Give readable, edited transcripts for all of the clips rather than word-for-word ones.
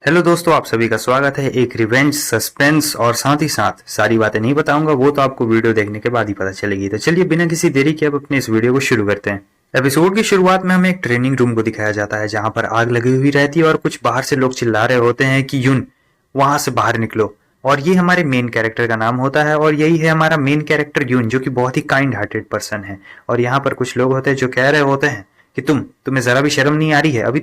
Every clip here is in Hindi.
हेलो दोस्तों, आप सभी का स्वागत है एक रिवेंज सस्पेंस और साथ ही साथ सारी बातें नहीं बताऊंगा, वो तो आपको वीडियो देखने के बाद ही पता चलेगी। तो चलिए बिना किसी देरी के अब अपने इस वीडियो को शुरू करते हैं। एपिसोड की शुरुआत में हमें एक ट्रेनिंग रूम को दिखाया जाता है जहां पर आग लगी हुई रहती है और कुछ बाहर से लोग चिल्ला रहे होते हैं कि यून वहां से बाहर निकलो। और ये हमारे मेन कैरेक्टर का नाम होता है और यही है हमारा मेन कैरेक्टर यून, जो कि बहुत ही काइंड हार्टेड पर्सन है। और यहाँ पर कुछ लोग होते हैं जो कह रहे होते हैं कि तुम्हें जरा भी शर्म नहीं आ रही है? अभी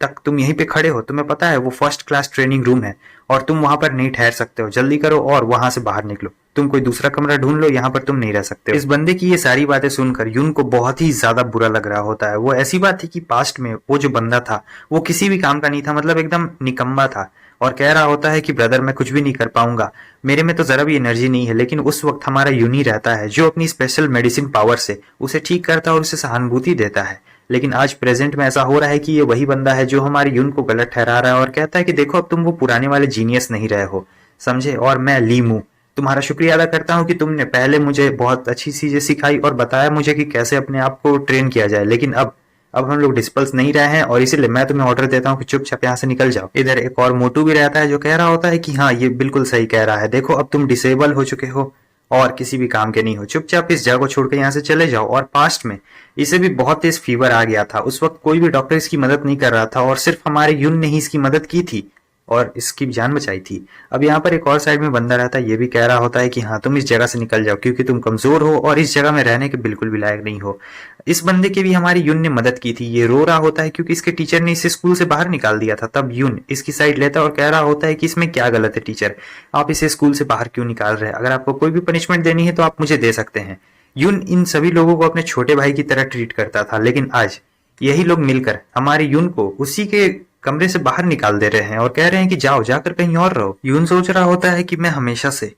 तक तुम यहीं पे खड़े हो, तुम्हें पता है वो फर्स्ट क्लास ट्रेनिंग रूम है और तुम वहां पर नहीं ठहर सकते हो। जल्दी करो और वहां से बाहर निकलो, तुम कोई दूसरा कमरा ढूंढ लो, यहाँ पर तुम नहीं रह सकते हो। इस बंदे की ये सारी बातें सुनकर यून को बहुत ही ज्यादा बुरा लग रहा होता है। वो ऐसी बात थी कि पास्ट में वो जो बंदा था वो किसी भी काम का नहीं था, मतलब एकदम निकम्मा था। और कह रहा होता है कि ब्रदर मैं कुछ भी नहीं कर पाऊंगा, मेरे में तो जरा भी एनर्जी नहीं है। लेकिन उस वक्त हमारा यून ही रहता है जो अपनी स्पेशल मेडिसिन पावर से उसे ठीक करता है और उसे सहानुभूति देता है। लेकिन आज प्रेजेंट में ऐसा हो रहा है कि ये वही बंदा है जो हमारे यून को गलत ठहरा रहा है और कहता है कि देखो अब तुम वो पुराने वाले जीनियस नहीं रहे हो, समझे। और मैं ली मू तुम्हारा शुक्रिया अदा करता हूँ कि तुमने पहले मुझे बहुत अच्छी चीजें सिखाई और बताया मुझे कि कैसे अपने आप को ट्रेन किया जाए। लेकिन अब हम लोग डिस्पल्स नहीं रहे हैं और इसीलिए मैं तुम्हें ऑर्डर देता हूँ कि चुपचाप यहाँ से निकल जाओ। इधर एक और मोटू भी रहता है जो कह रहा होता है कि हाँ, ये बिल्कुल सही कह रहा है, देखो अब तुम डिसेबल हो चुके हो और किसी भी काम के नहीं हो, चुपचाप इस जगह को छोड़कर यहाँ से चले जाओ। और पास्ट में इसे भी बहुत तेज फीवर आ गया था, उस वक्त कोई भी डॉक्टर इसकी मदद नहीं कर रहा था और सिर्फ हमारे यून ने ही इसकी मदद की थी और इसकी जान बचाई थी। अब यहाँ पर एक और साइड में बंदा रहता है, ये भी कह रहा होता है कि हाँ तुम इस जगह से निकल जाओ क्योंकि तुम कमजोर हो और इस जगह में रहने के बिल्कुल भी लायक नहीं हो। इस बंदे की भी हमारी यून ने मदद की थी। ये रो रहा होता है क्योंकि इसके टीचर ने इसे स्कूल से बाहर निकाल दिया था। तब यून इसकी साइड लेता है और कह रहा होता है कि इसमें क्या गलत है टीचर, आप इसे स्कूल से बाहर क्यों निकाल रहे हैं? अगर आपको कोई भी पनिशमेंट देनी है तो आप मुझे दे सकते हैं। यून इन सभी लोगों को अपने छोटे भाई की तरह ट्रीट करता था, लेकिन आज यही लोग मिलकर हमारे यून को उसी के कमरे से बाहर निकाल दे रहे हैं और कह रहे हैं कि जाओ, जाकर कहीं और रहो। यून सोच रहा होता है कि मैं हमेशा से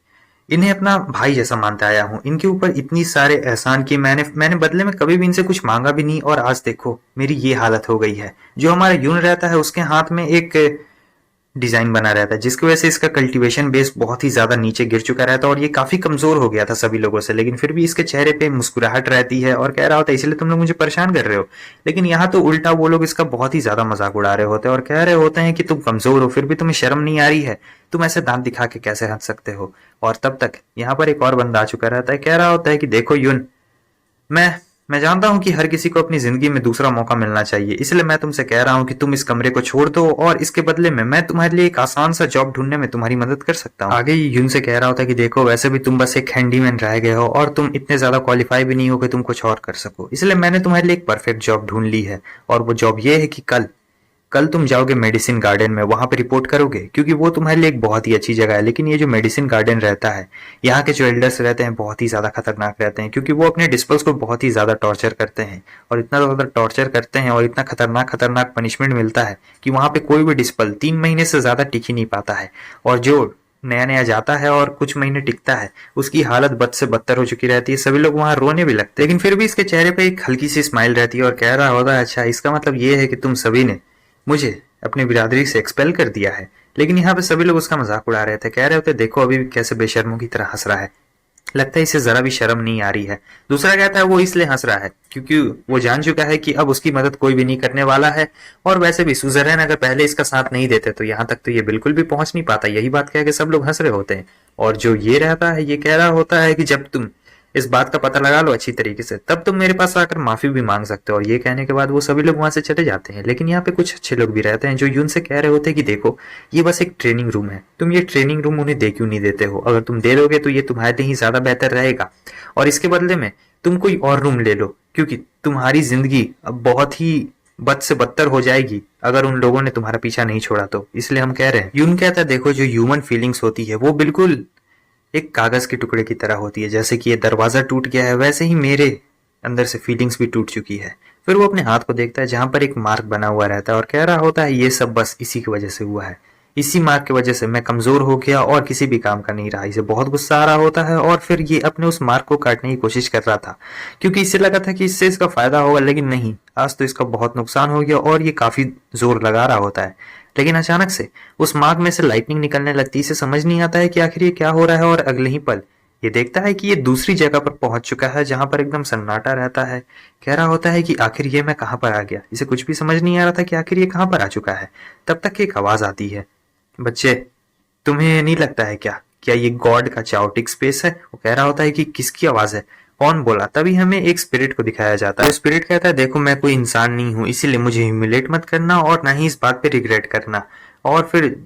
इन्हें अपना भाई जैसा मानता आया हूँ, इनके ऊपर इतनी सारे एहसान किए, मैंने बदले में कभी भी इनसे कुछ मांगा भी नहीं और आज देखो मेरी ये हालत हो गई है। जो हमारा यून रहता है उसके हाथ में एक डिजाइन बना रहता है जिसकी वजह से इसका कल्टीवेशन बेस बहुत ही ज्यादा नीचे गिर चुका रहता है और ये काफी कमजोर हो गया था सभी लोगों से। लेकिन फिर भी इसके चेहरे पे मुस्कुराहट रहती है और कह रहा होता है इसलिए तुम लोग मुझे परेशान कर रहे हो। लेकिन यहाँ तो उल्टा वो लोग इसका बहुत ही ज्यादा मजाक उड़ा रहे होते हैं और कह रहे होते हैं कि तुम कमजोर हो फिर भी तुम्हें शर्म नहीं आ रही है, तुम ऐसे दांत दिखा के कैसे हंस सकते हो। और तब तक यहाँ पर एक और बंदा आ चुका रहता है, कह रहा होता है कि देखो यून, मैं जानता हूं कि हर किसी को अपनी जिंदगी में दूसरा मौका मिलना चाहिए, इसलिए मैं तुमसे कह रहा हूं कि तुम इस कमरे को छोड़ दो और इसके बदले में मैं तुम्हारे लिए एक आसान सा जॉब ढूंढने में तुम्हारी मदद कर सकता हूँ। आगे यून से कह रहा होता है कि देखो वैसे भी तुम बस एक हैंडीमैन रह गए हो और तुम इतने ज्यादा क्वालिफाई भी नहीं हो कि तुम कुछ और कर सको, इसलिए मैंने तुम्हारे लिए एक परफेक्ट जॉब ढूंढ ली है। और वो जॉब ये है कि कल कल तुम जाओगे मेडिसिन गार्डन में, वहां पे रिपोर्ट करोगे क्योंकि वो तुम्हारे लिए एक बहुत ही अच्छी जगह है। लेकिन ये जो मेडिसिन गार्डन रहता है, यहाँ के जो एल्डर्स रहते हैं बहुत ही ज्यादा खतरनाक रहते हैं क्योंकि वो अपने डिस्पल्स को बहुत ही ज्यादा टॉर्चर करते हैं और इतना ज्यादा टॉर्चर करते हैं और इतना खतरनाक खतरनाक पनिशमेंट मिलता है कि वहां पे कोई भी डिस्पल 3 महीने से ज्यादा टिक ही नहीं पाता है। और जो नया नया जाता है और कुछ महीने टिकता है उसकी हालत बद से बदतर हो चुकी रहती है, सभी लोग वहां रोने भी लगते हैं। लेकिन फिर भी इसके चेहरे पे एक हल्की सी स्माइल रहती है और कह रहा होता है अच्छा इसका मतलब ये है कि तुम सभी ने मुझे अपनी बिरादरी से एक्सपेल कर दिया है। लेकिन यहाँ पे सभी लोग उसका मजाक उड़ा रहे थे, कह रहे होते देखो अभी भी कैसे बेशर्मों की तरह हंस रहा है, लगता है इसे जरा भी शर्म नहीं आ रही है। दूसरा कहता है वो इसलिए हंस रहा है क्योंकि वो जान चुका है कि अब उसकी मदद कोई भी नहीं करने वाला है और वैसे भी सुजरैन अगर पहले इसका साथ नहीं देते तो यहाँ तक तो ये बिल्कुल भी पहुंच नहीं पाता। यही बात कह के सब लोग हंस रहे होते हैं। और जो ये रहता है ये कह रहा होता है कि जब तुम इस बात का पता लगा लो अच्छी तरीके से तब तुम मेरे पास आकर माफी भी मांग सकते हो। और ये कहने के बाद वो सभी लोग वहां से चले जाते हैं। लेकिन यहाँ पे कुछ अच्छे लोग भी रहते हैं जो यून से कह रहे होते हैं कि देखो ये बस एक ट्रेनिंग रूम है, तुम ये ट्रेनिंग रूम उन्हें दे क्यों नहीं देते हो? अगर तुम दे दोगे तो ये तुम्हारे लिए ही ज्यादा बेहतर रहेगा और इसके बदले में तुम कोई और रूम ले लो क्योंकि तुम्हारी जिंदगी अब बहुत ही बद से बदतर हो जाएगी अगर उन लोगों ने तुम्हारा पीछा नहीं छोड़ा तो, इसलिए हम कह रहे हैं। यून कहता है देखो जो ह्यूमन फीलिंग्स होती है वो बिल्कुल एक कागज के टुकड़े की तरह होती है, जैसे कि ये दरवाजा टूट गया है वैसे ही मेरे अंदर से फीलिंग्स भी टूट चुकी है। फिर वो अपने हाथ को देखता है जहां पर एक मार्क बना हुआ रहता है और कह रहा होता है ये सब बस इसी की वजह से हुआ है, इसी मार्क की वजह से मैं कमजोर हो गया और किसी भी काम का नहीं रहा। इसे बहुत गुस्सा आ रहा होता है और फिर ये अपने उस मार्क को काटने की कोशिश कर रहा था क्योंकि इससे लगा था कि इससे इसका फायदा होगा, लेकिन नहीं, आज तो इसका बहुत नुकसान हो गया और ये काफी जोर लगा रहा होता है। लेकिन अचानक से उस मार्ग में से लाइटनिंग निकलने लगती है। इसे समझ नहीं आता है कि आखिर ये क्या हो रहा है और अगले ही पल ये देखता है कि ये दूसरी जगह पर पहुंच चुका है जहां पर एकदम सन्नाटा रहता है। कह रहा होता है कि आखिर ये मैं कहां पर आ गया, इसे कुछ भी समझ नहीं आ रहा था कि आखिर ये कहां पर आ चुका है। तब तक एक आवाज आती है बच्चे, तुम्हें नहीं लगता है क्या ये गॉड का चाओटिक स्पेस है? वो कह रहा होता है कि किसकी आवाज है, कौन बोला? तभी हमें एक स्पिरिट को दिखाया जाता है। तो स्पिरिट कहता है देखो मैं कोई इंसान नहीं हूं, इसीलिए मुझे ह्यूमिलेट मत करना और ना ही इस बात पे रिग्रेट करना। और फिर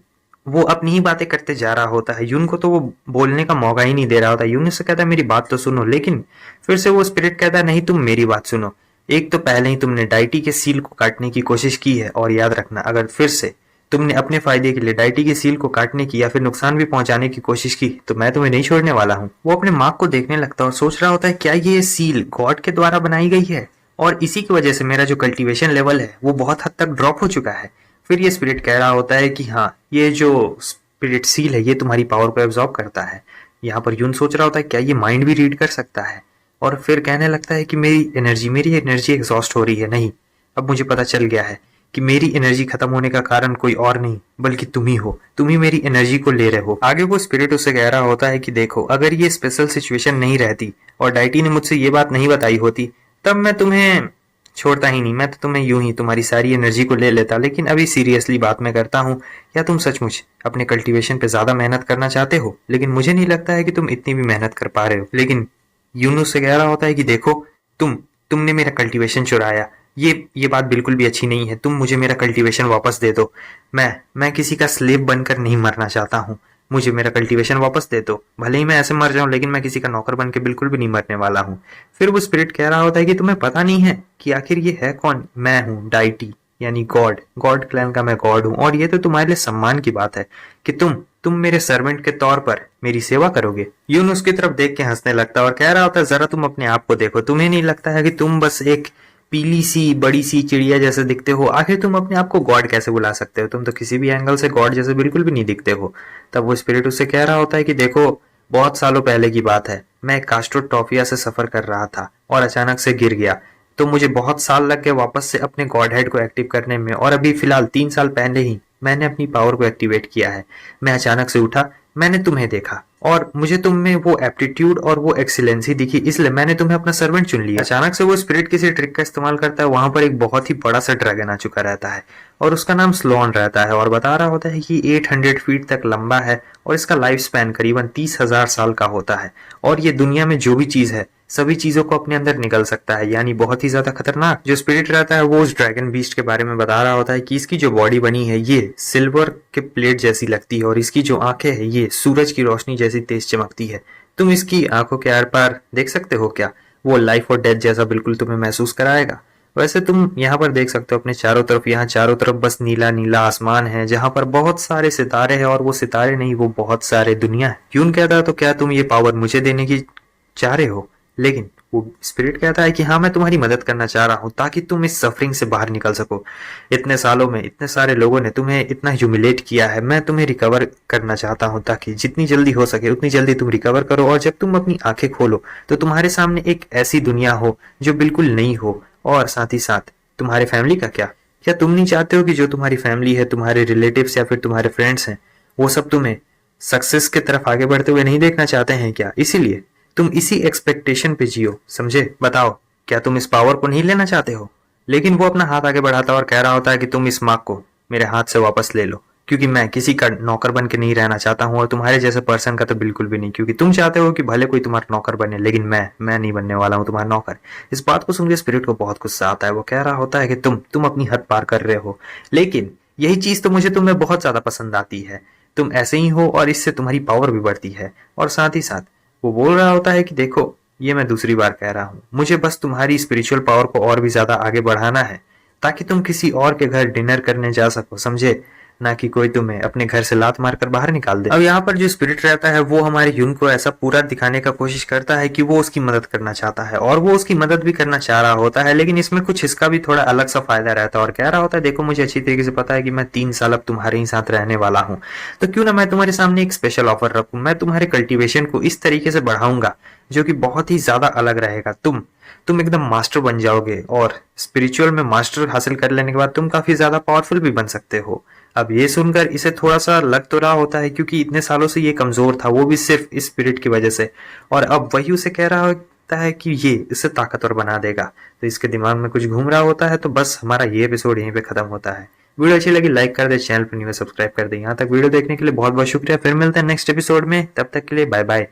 वो अपनी ही बातें करते जा रहा होता है। यून को तो वो बोलने का मौका ही नहीं दे रहा होता। यून से कहता है मेरी बात तो सुनो, लेकिन फिर से वो स्पिरिट कहता है नहीं, तुम मेरी बात सुनो। एक तो पहले ही तुमने डाइटी के सील को काटने की कोशिश की है, और याद रखना अगर फिर से तुमने अपने फायदे के लिए डाइटी के सील को काटने की या फिर नुकसान भी पहुंचाने की कोशिश की तो मैं तुम्हें नहीं छोड़ने वाला हूँ। वो अपने माँ को देखने लगता है और सोच रहा होता है क्या ये सील गॉड के द्वारा बनाई गई है, और इसी की वजह से मेरा जो कल्टीवेशन लेवल है वो बहुत हद तक ड्रॉप हो चुका है। फिर ये स्पिरिट कह रहा होता है कि हाँ, ये जो स्पिरिट सील है ये तुम्हारी पावर को एब्जॉर्ब करता है। यहाँ पर यून सोच रहा होता है क्या ये माइंड भी रीड कर सकता है, और फिर कहने लगता है कि मेरी एनर्जी एग्जॉस्ट हो रही है। नहीं, अब मुझे पता चल गया है कि मेरी एनर्जी खत्म होने का कारण कोई और नहीं बल्कि तुम ही हो। तुम ही मेरी एनर्जी को ले रहे हो। आगे वो स्पिरिट उससे कह रहा होता है कि देखो अगर ये स्पेशल सिचुएशन नहीं रहती और डाइटी ने मुझसे ये बात नहीं बताई होती तब मैं तुम्हें छोड़ता ही नहीं, मैं तो तुम्हें यूं ही तुम्हारी सारी एनर्जी को ले लेता। लेकिन अभी सीरियसली बात मैं करता हूँ, क्या तुम सचमुच अपने कल्टीवेशन पे ज्यादा मेहनत करना चाहते हो? लेकिन मुझे नहीं लगता है कि तुम इतनी भी मेहनत कर पा रहे हो। लेकिन यूनुस से कह रहा होता है कि देखो तुमने मेरा कल्टीवेशन चुराया, ये बात बिल्कुल भी अच्छी नहीं है। तुम मुझे मेरा कल्टीवेशन वापस दे दो। मैं किसी का स्लेव बनकर नहीं मरना चाहता हूँ। मुझे मेरा कल्टीवेशन वापस दे दो। भले ही मैं ऐसे मर जाऊं, लेकिन मैं किसी का नौकर बन के बिल्कुल भी नहीं मरने वाला हूँ। फिर वो स्पिरिट कह रहा होता है कि तुम्हें पता नहीं है कि आखिर ये है कौन? मैं हूँ डाइटी, यानी गॉड क्लैन का मैं गॉड हूँ। और ये तो तुम्हारे लिए सम्मान की बात है कि तुम मेरे सर्वेंट के तौर पर मेरी सेवा करोगे। यून उसकी तरफ देख के हंसने लगता है और कह रहा होता है जरा तुम अपने आप को देखो। तुम्हें नहीं लगता है कि तुम बस एक पीली सी बड़ी सी चिड़िया जैसे दिखते हो? आखिर तुम अपने आप को गॉड कैसे बुला सकते हो? तुम तो किसी भी एंगल से गॉड जैसे बिल्कुल भी नहीं दिखते हो। तब वो स्पिरिट उससे कह रहा होता है कि देखो बहुत सालों पहले की बात है, मैं कास्ट्रोटॉफिया से सफर कर रहा था और अचानक से गिर गया। तो मुझे बहुत साल लग गए वापस से अपने गॉड हेड को एक्टिव करने में, और अभी फिलहाल 3 साल पहले ही मैंने अपनी पावर को एक्टिवेट किया है। मैं अचानक से उठा, मैंने तुम्हें देखा और मुझे तुम में वो एप्टीट्यूड और वो एक्सीलेंसी दिखी, इसलिए मैंने तुम्हें अपना सर्वेंट चुन लिया। अचानक से वो स्पिरिट किसी ट्रिक का इस्तेमाल करता है। वहां पर एक बहुत ही बड़ा सा ड्रैगन आ चुका रहता है और उसका नाम स्लोन रहता है, और बता रहा होता है कि 800 फीट तक लंबा है और इसका लाइफ स्पैन करीबन 30,000 साल का होता है। और ये दुनिया में जो भी चीज है सभी चीजों को अपने अंदर निकल सकता है, यानी बहुत ही ज्यादा खतरनाक। जो स्पिरिट रहता है वो उस ड्रैगन बीस्ट के बारे में बता रहा होता है कि इसकी जो बॉडी बनी है ये सिल्वर के प्लेट जैसी लगती है, और इसकी जो आंखें है ये सूरज की रोशनी जैसी तेज चमकती है। तुम इसकी आंखों के आर पार देख सकते हो क्या? वो लाइफ और डेथ जैसा बिल्कुल तुम्हें महसूस कराएगा। वैसे तुम यहाँ पर देख सकते हो अपने चारों तरफ, यहाँ चारों तरफ बस नीला नीला आसमान है जहाँ पर बहुत सारे सितारे हैं, और वो सितारे नहीं वो बहुत सारे दुनिया है। क्यों कहता है तो क्या तुम ये पावर मुझे देने की चाह रहे हो? लेकिन वो स्पिरिट कहता है कि हाँ मैं तुम्हारी मदद करना चाह रहा हूँ ताकि तुम इस सफरिंग से बाहर निकल सको। इतने सालों में इतने सारे लोगों ने तुम्हें इतना ह्यूमिलेट किया है, मैं तुम्हें रिकवर करना चाहता हूँ ताकि जितनी जल्दी हो सके उतनी जल्दी तुम रिकवर करो, और जब तुम अपनी आंखें खोलो तो तुम्हारे सामने एक ऐसी दुनिया हो जो बिल्कुल नई हो। और साथ ही साथ तुम्हारे फैमिली का क्या तुम नहीं चाहते हो कि जो तुम्हारी फैमिली है, तुम्हारे रिलेटिव्स या फिर तुम्हारे फ्रेंड्स हैं, वो सब तुम्हें सक्सेस की तरफ आगे बढ़ते हुए नहीं देखना चाहते हैं क्या? इसीलिए तुम इसी एक्सपेक्टेशन पे जियो, समझे? बताओ क्या तुम इस पावर को नहीं लेना चाहते हो? लेकिन वो अपना हाथ आगे बढ़ाता और कह रहा होता है कि तुम इस मार्क को मेरे हाथ से वापस ले लो, क्योंकि मैं किसी का नौकर बन के नहीं रहना चाहता हूँ, और तुम्हारे जैसे पर्सन का तो बिल्कुल भी नहीं, क्योंकि तुम चाहते हो कि भले कोई तुम्हारा नौकर बने, लेकिन मैं नहीं बनने वाला हूँ तुम्हारा नौकर। इस बात को सुन के स्पिरिट को बहुत गुस्सा आता है। वो कह रहा होता है कि तुम अपनी हद पार कर रहे हो, लेकिन यही चीज तो मुझे तुम्हें बहुत ज्यादा पसंद आती है। तुम ऐसे ही हो और इससे तुम्हारी पावर भी बढ़ती है। और साथ ही साथ वो बोल रहा होता है कि देखो ये मैं दूसरी बार कह रहा हूँ, मुझे बस तुम्हारी स्पिरिचुअल पावर को और भी ज्यादा आगे बढ़ाना है ताकि तुम किसी और के घर डिनर करने जा सको, समझे? ना कि कोई तुम्हें अपने घर से लात मारकर बाहर निकाल दे। अब यहाँ पर जो स्पिरिट रहता है वो हमारे यून को ऐसा पूरा दिखाने का कोशिश करता है कि वो उसकी मदद करना चाहता है, और वो उसकी मदद भी करना चाह रहा होता है, लेकिन इसमें कुछ इसका भी थोड़ा अलग सा फायदा रहता है। और कह रहा होता है देखो मुझे अच्छी तरीके से पता है कि मैं 3 साल अब तुम्हारे ही साथ रहने वाला हूँ, तो क्यों ना मैं तुम्हारे सामने एक स्पेशल ऑफर रखूं। मैं तुम्हारे कल्टीवेशन को इस तरीके से बढ़ाऊंगा जो कि बहुत ही ज्यादा अलग रहेगा। तुम एकदम मास्टर बन जाओगे, और स्पिरिचुअल में मास्टर हासिल कर लेने के बाद तुम काफी ज्यादा पावरफुल भी बन सकते हो। अब ये सुनकर इसे थोड़ा सा लग तो रहा होता है, क्योंकि इतने सालों से ये कमजोर था, वो भी सिर्फ इस स्पिरिट की वजह से, और अब वही उसे कह रहा होता है कि ये इसे ताकतवर बना देगा। तो इसके दिमाग में कुछ घूम रहा होता है। तो बस हमारा ये एपिसोड यहीं पे खत्म होता है। वीडियो अच्छी लगी लाइक कर दे, चैनल पर नहीं सब्सक्राइब कर दे। यहाँ तक वीडियो देखने के लिए बहुत बहुत शुक्रिया। फिर मिलते हैं नेक्स्ट एपिसोड में, तब तक के लिए बाय बाय।